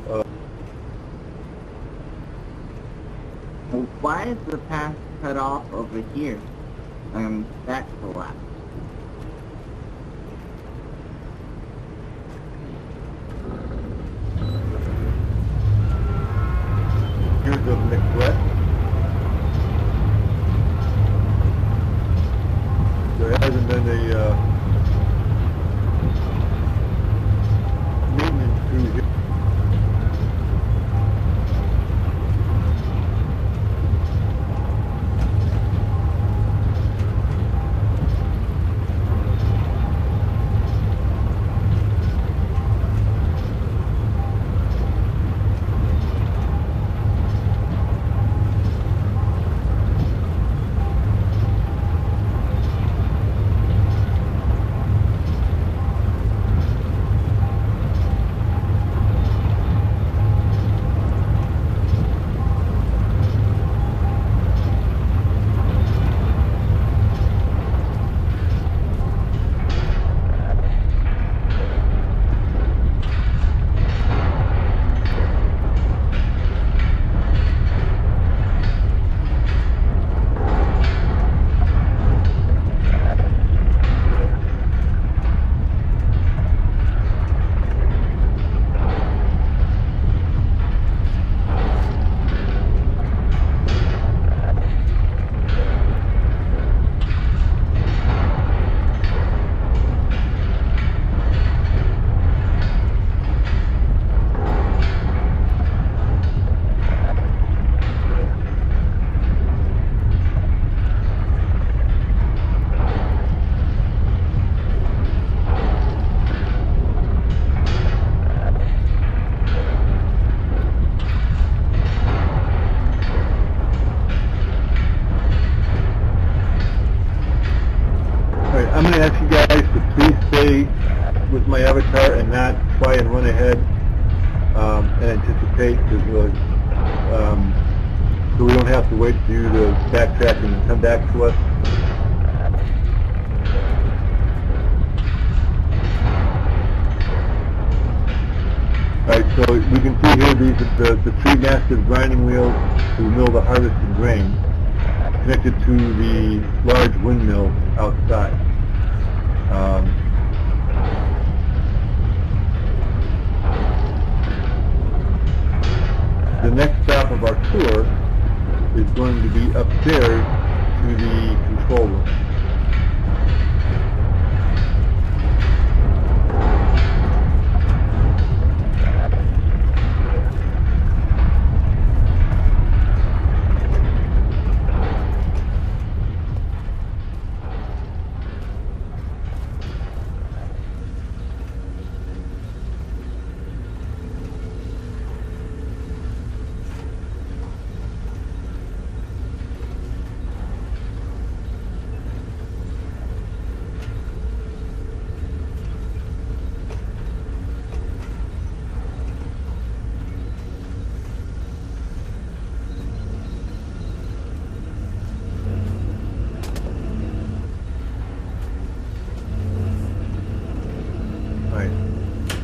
Well, why is the path cut off over here? That collapsed. Here's the mixed west. There hasn't been a maintenance through here. I'm going to ask you guys to please stay with my avatar and not try and run ahead and anticipate, so we don't have to wait for you to backtrack and come back to us. Alright, so we can see here these are the three massive grinding wheels to mill the harvested grain, connected to the large windmill outside. The next stop of our tour is going to be upstairs to the control room.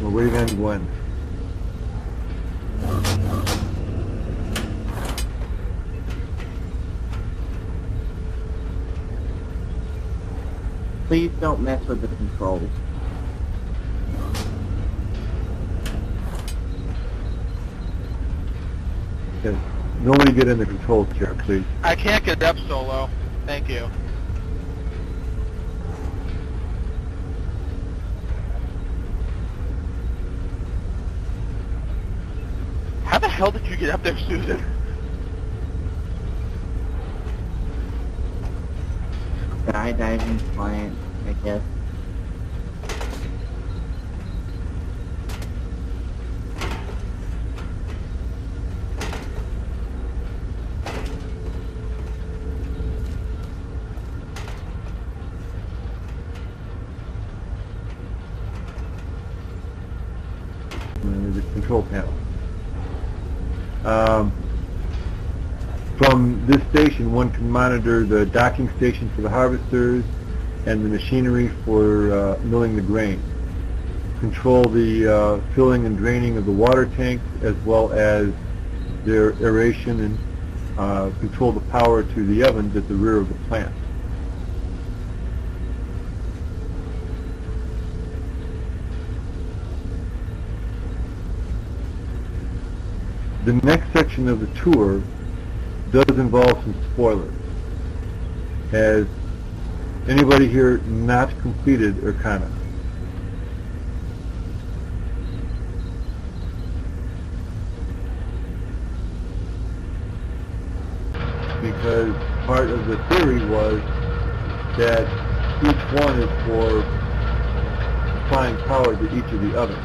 We're waiting on Gwen. Please don't mess with the controls. Yes. Nobody get in the controls chair, please. I can't get up solo. Thank you. How the hell did you get up there, Susan? Skydiving client, I guess. The control panel. From this station, one can monitor the docking station for the harvesters and the machinery for milling the grain. control the filling and draining of the water tanks, as well as their aeration, and control the power to the ovens at the rear of the plant. The next section of the tour does involve some spoilers. Has anybody here not completed Irkana? Because part of the theory was that each one is for supplying power to each of the ovens.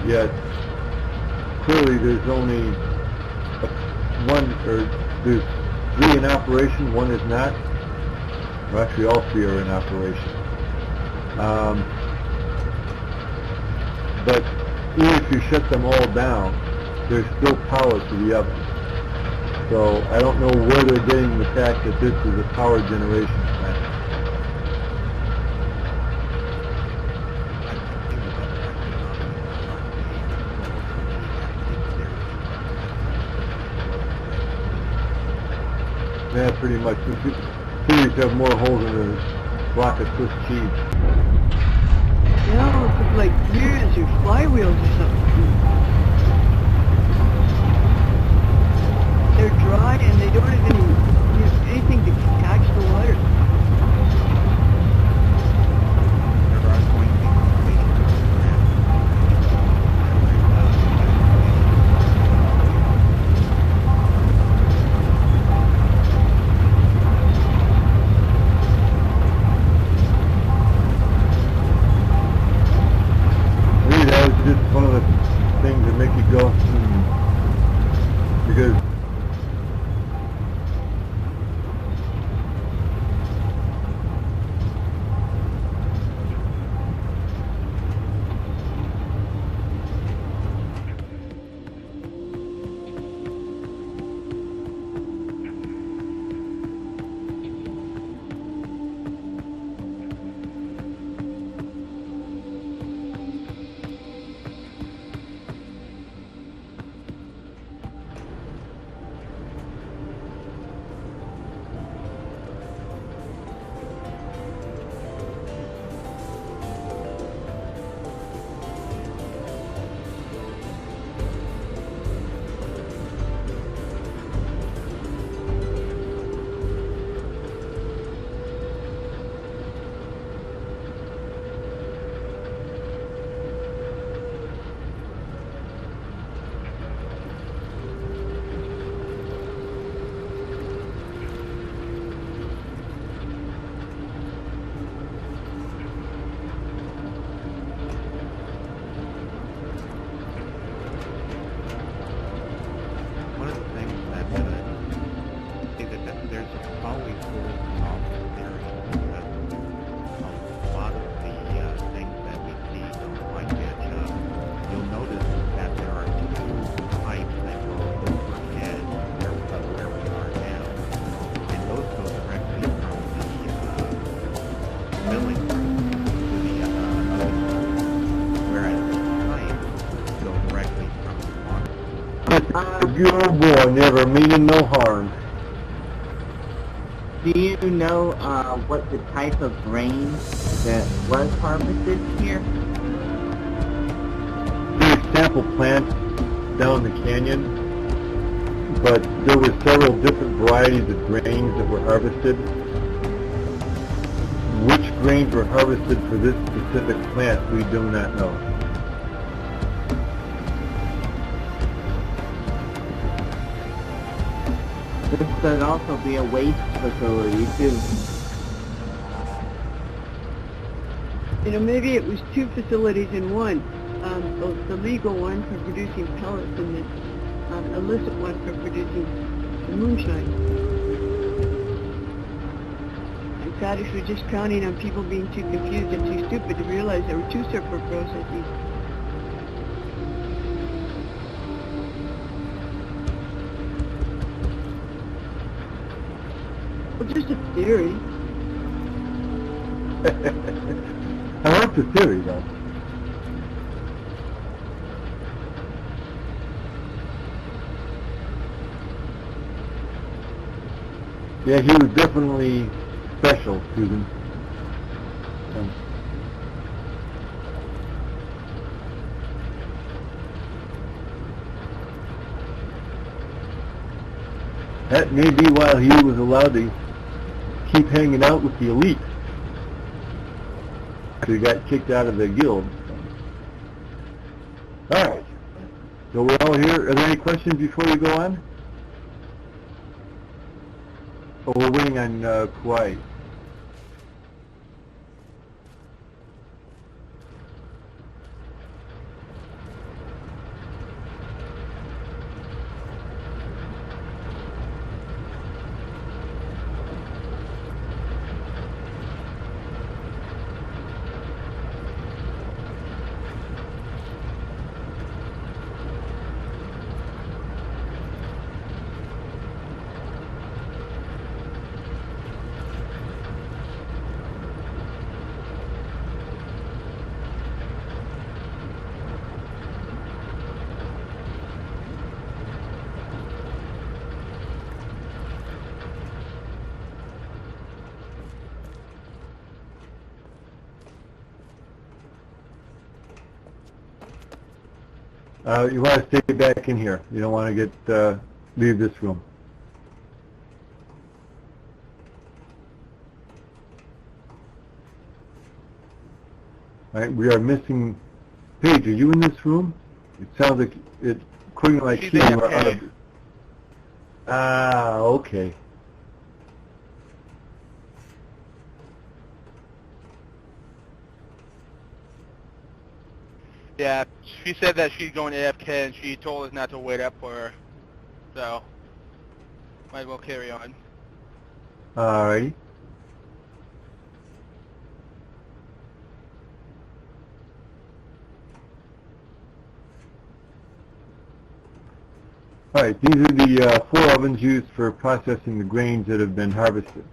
Yet clearly there's only one, or there's 3 in operation, 1 is not. Well, actually all 3 are in operation. But even if you shut them all down, there's still power to the oven. So I don't know where they're getting the fact that this is a power generation plant. Yeah, pretty much. Series have more holes in a block of Swiss cheese. Yeah, it's like gears or flywheels or something. They're dry and they don't have any, anything to catch the water. Really, that was just one of the things that make you go, because good boy, never meaning no harm. Do you know what the type of grain that was harvested here? There's sample plants down the canyon, but there were several different varieties of grains that were harvested. Which grains were harvested for this specific plant, we do not know. This could also be a waste facility too. You know, maybe it was 2 facilities in one. The legal one for producing pellets and the illicit one for producing the moonshine. And Kaddish was just counting on people being too confused and too stupid to realize there were 2 separate processes. Well, just a theory. I like the theory, though. Yeah, he was definitely special, Susan. That may be why he was allowed to keep hanging out with the elite. He got kicked out of the guild. All right. So we're all here. Are there any questions before we go on? Oh, we're waiting on Kauai. You want to stay back in here. You don't want to get leave this room. All right, we are missing. Paige, are you in this room? It sounds like it. According to my She's key, you are AFK. out of. Ah, okay. Yeah, she said that she's going AFK and she told us not to wait up for her. So, might as well carry on. All right. All right, these are the 4 ovens used for processing the grains that have been harvested.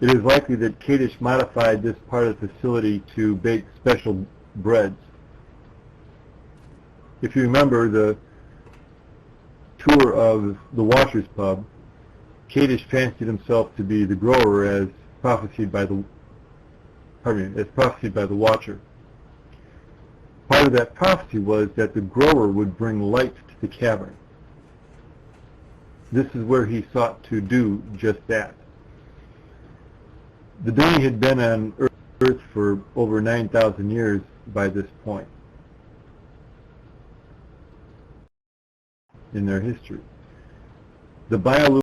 It is likely that Kadish modified this part of the facility to bake special breads. If you remember the tour of the Washer's Pub, Kadish fancied himself to be the grower as prophesied by the Watcher. Part of that prophecy was that the grower would bring light to the cavern. This is where he sought to do just that. The Dani had been on Earth for over 9,000 years by this point in their history. The bioluminescent